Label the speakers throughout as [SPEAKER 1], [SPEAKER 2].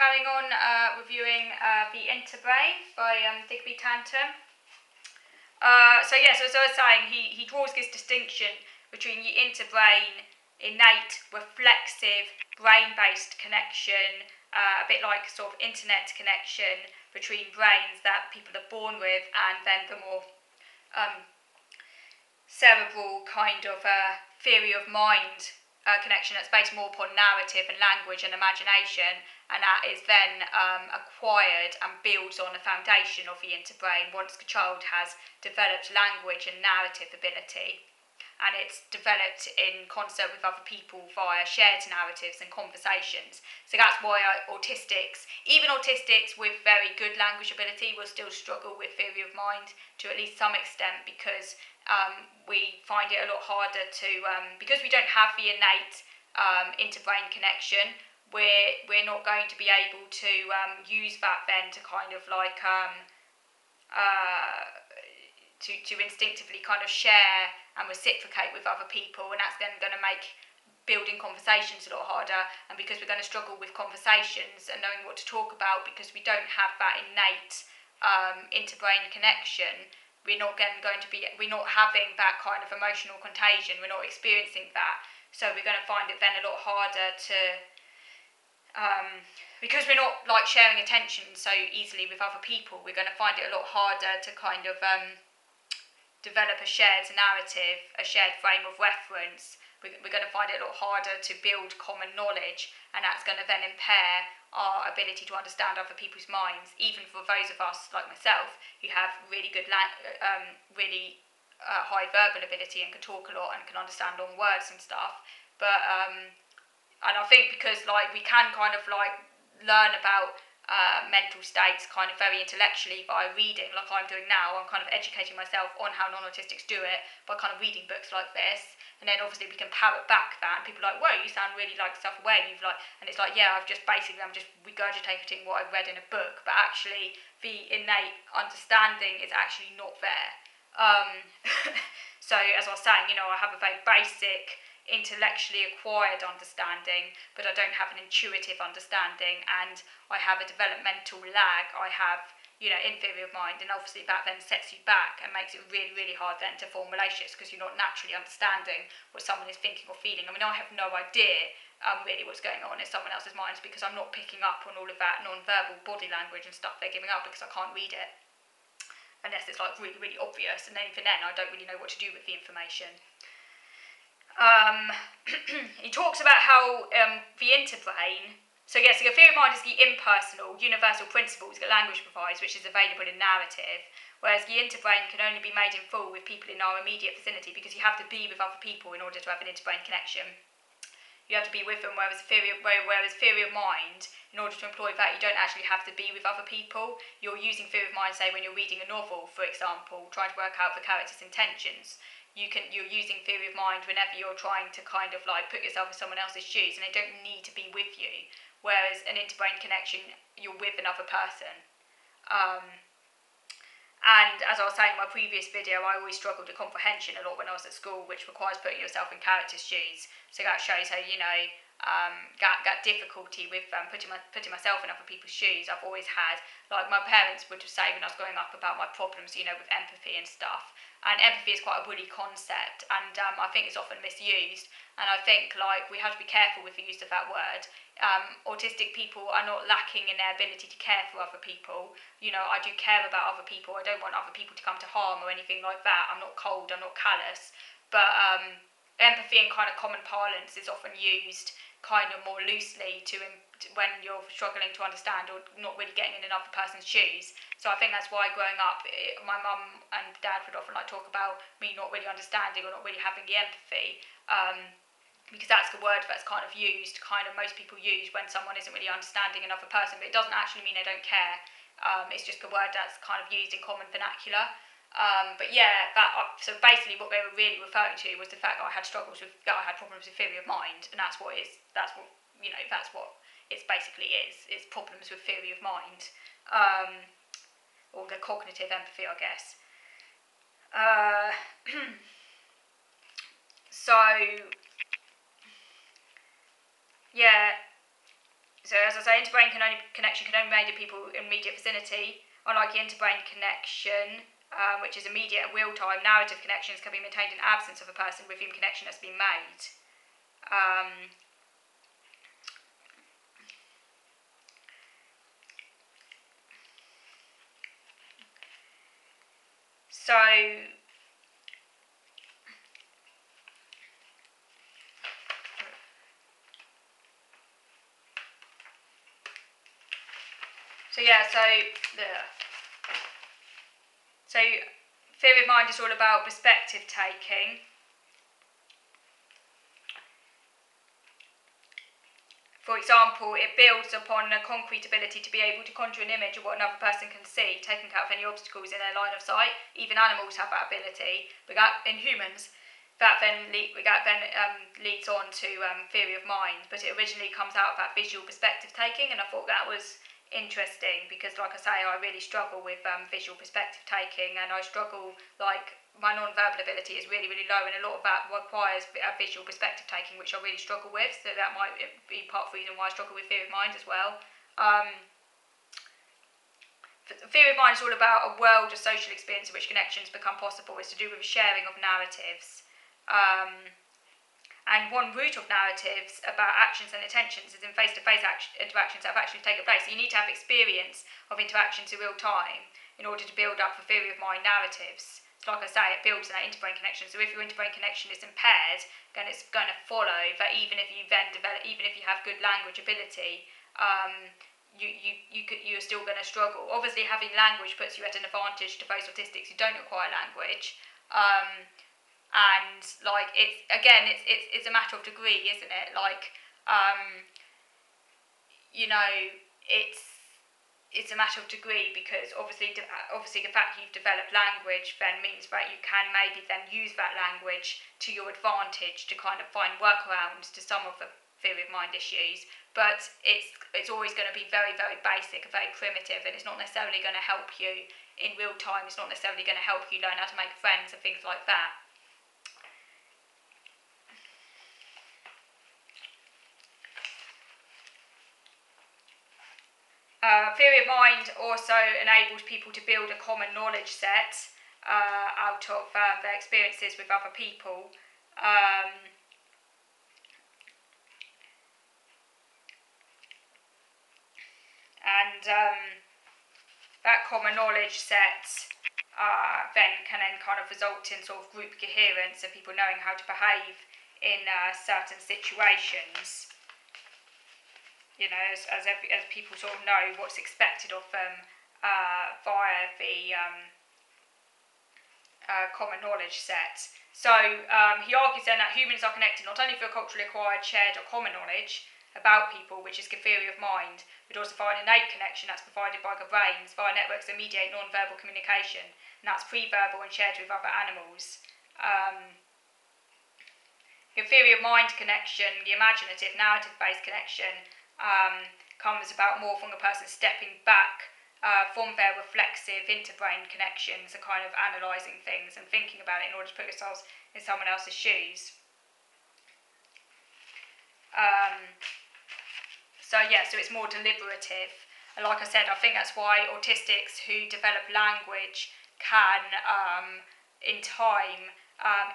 [SPEAKER 1] carrying on reviewing the Interbrain by Digby Tantam. So as I was saying, he draws this distinction between the interbrain, innate, reflexive, brain-based connection, a bit like sort of internet connection between brains that people are born with, and then the more cerebral kind of theory of mind connection that's based more upon narrative and language and imagination, and that is then acquired and builds on the foundation of the interbrain once the child has developed language and narrative ability, and it's developed in concert with other people via shared narratives and conversations. So that's why even autistics with very good language ability will still struggle with theory of mind to at least some extent, because we find it a lot harder to, because we don't have the innate interbrain connection, we're not going to be able to use that then to kind of like to instinctively kind of share and reciprocate with other people, and that's then going to make building conversations a lot harder. And because we're going to struggle with conversations and knowing what to talk about, because we don't have that innate interbrain connection, we're not having that kind of emotional contagion, we're not experiencing that, so we're going to find it then a lot harder to because we're not like sharing attention so easily with other people, we're going to find it a lot harder to kind of develop a shared narrative, a shared frame of reference. We're going to find it a lot harder to build common knowledge, and that's going to then impair our ability to understand other people's minds, even for those of us like myself who have really good high verbal ability and can talk a lot and can understand long words and stuff. But and I think because like we can kind of like learn about mental states kind of very intellectually by reading, like I'm doing now. I'm kind of educating myself on how non-autistics do it by kind of reading books like this, and then obviously we can parrot back that, and people are like, whoa, you sound really like self-aware, and it's like, yeah, I'm just regurgitating what I've read in a book, but actually the innate understanding is actually not there. So as I was saying, I have a very basic intellectually acquired understanding, but I don't have an intuitive understanding, and I have a developmental lag. I have, in theory of mind, and obviously that then sets you back and makes it really, really hard then to form relationships, because you're not naturally understanding what someone is thinking or feeling. I mean, I have no idea really what's going on in someone else's minds, because I'm not picking up on all of that non-verbal body language and stuff they're giving up, because I can't read it unless it's like really, really obvious, and then even then I don't really know what to do with the information. He talks about how the interbrain, so the theory of mind is the impersonal, universal principles that language provides, which is available in narrative, whereas the interbrain can only be made in full with people in our immediate vicinity, because you have to be with other people in order to have an interbrain connection. You have to be with them, whereas theory of mind, in order to employ that, you don't actually have to be with other people. You're using theory of mind, say, when you're reading a novel, for example, trying to work out the character's intentions. You're using theory of mind whenever you're trying to kind of like put yourself in someone else's shoes, and they don't need to be with you. Whereas an interbrain connection, you're with another person. And as I was saying in my previous video, I always struggled with comprehension a lot when I was at school, which requires putting yourself in characters' shoes. So that shows how, that difficulty with putting myself in other people's shoes I've always had. Like my parents would say when I was growing up about my problems, with empathy and stuff. And empathy is quite a woolly concept, and I think it's often misused. And I think like we have to be careful with the use of that word. Autistic people are not lacking in their ability to care for other people. I do care about other people. I don't want other people to come to harm or anything like that. I'm not cold, I'm not callous. But empathy in kind of common parlance is often used kind of more loosely when you're struggling to understand or not really getting in another person's shoes. So I think that's why growing up, my mum and dad would often like talk about me not really understanding or not really having the empathy, because that's the word that's kind of most people use when someone isn't really understanding another person, but it doesn't actually mean they don't care. It's just the word that's kind of used in common vernacular. But yeah, so basically what they were really referring to was the fact that I had problems with theory of mind, and that's what it basically is. It's problems with theory of mind, or the cognitive empathy, I guess. So yeah, So as I say, interbrain connection can only be made with people in immediate vicinity. Unlike the interbrain connection, which is immediate and real-time, narrative connections can be maintained in absence of a person with whom connection has been made. So theory of mind is all about perspective taking. For example, it builds upon a concrete ability to be able to conjure an image of what another person can see, taking account of any obstacles in their line of sight. Even animals have that ability. In humans, that then leads on to theory of mind, but it originally comes out of that visual perspective taking, and I thought that was interesting because, like I say, I really struggle with visual perspective taking, and I struggle, like, my non-verbal ability is really, really low, and a lot of that requires a visual perspective taking, which I really struggle with, so that might be part of the reason why I struggle with theory of mind as well. Theory of mind is all about a world of social experience in which connections become possible. It's to do with a sharing of narratives. And one root of narratives about actions and intentions is in face-to-face interactions that have actually taken place. So you need to have experience of interactions in real time in order to build up the theory of mind narratives. So like I say, it builds on that interbrain connection. So if your interbrain connection is impaired, then it's going to follow that even if you have good language ability, you're still going to struggle. Obviously, having language puts you at an advantage to those autistics who don't acquire language. And like it's a matter of degree, isn't it? Like it's a matter of degree, because obviously the fact you've developed language then means that you can maybe then use that language to your advantage to kind of find workarounds to some of the theory of mind issues, but it's always going to be very, very basic, very primitive, and it's not necessarily going to help you in real time. It's not necessarily going to help you learn how to make friends and things like that. Theory of mind also enables people to build a common knowledge set out of their experiences with other people. That common knowledge set then can kind of result in sort of group coherence of people knowing how to behave in certain situations. You know, as people sort of know what's expected of them via the common knowledge set. So he argues then that humans are connected not only through a culturally acquired, shared or common knowledge about people, which is the theory of mind, but also via an innate connection that's provided by the brains via networks that mediate non-verbal communication, and that's pre-verbal and shared with other animals. The theory of mind connection, the imaginative, narrative-based connection, comes about more from the person stepping back from their reflexive interbrain connections and kind of analysing things and thinking about it in order to put yourselves in someone else's shoes. So it's more deliberative. And like I said, I think that's why autistics who develop language can, in time,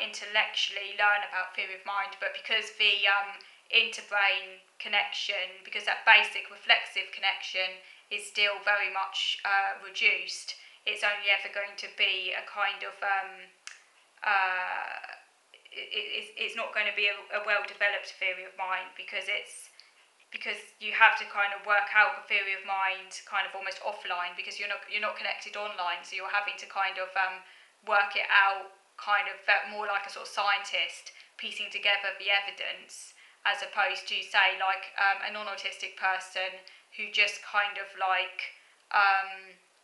[SPEAKER 1] intellectually learn about theory of mind, but because the interbrain connection, because that basic reflexive connection is still very much reduced, it's only ever going to be a kind of it's not going to be a well-developed theory of mind, because you have to kind of work out the theory of mind kind of almost offline, because you're not connected online, so you're having to kind of work it out kind of more like a sort of scientist piecing together the evidence, as opposed to, say, like a non-autistic person who just kind of like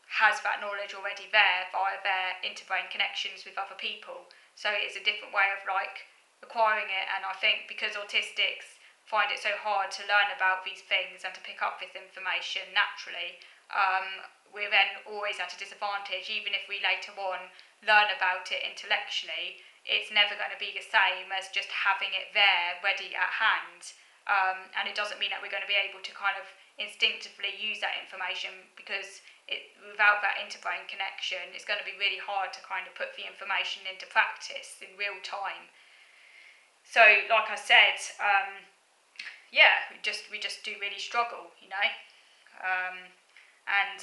[SPEAKER 1] has that knowledge already there via their interbrain connections with other people. So it's a different way of like acquiring it, and I think because autistics find it so hard to learn about these things and to pick up this information naturally, we're then always at a disadvantage. Even if we later on learn about it intellectually, it's never going to be the same as just having it there ready at hand. and it doesn't mean that we're going to be able to kind of instinctively use that information, because without that interbrain connection, it's going to be really hard to kind of put the information into practice in real time. So, like I said, we just do really struggle, you know. And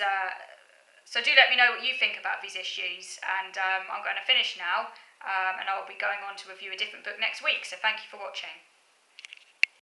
[SPEAKER 1] so do let me know what you think about these issues. And I'm going to finish now, and I'll be going on to review a different book next week. So thank you for watching.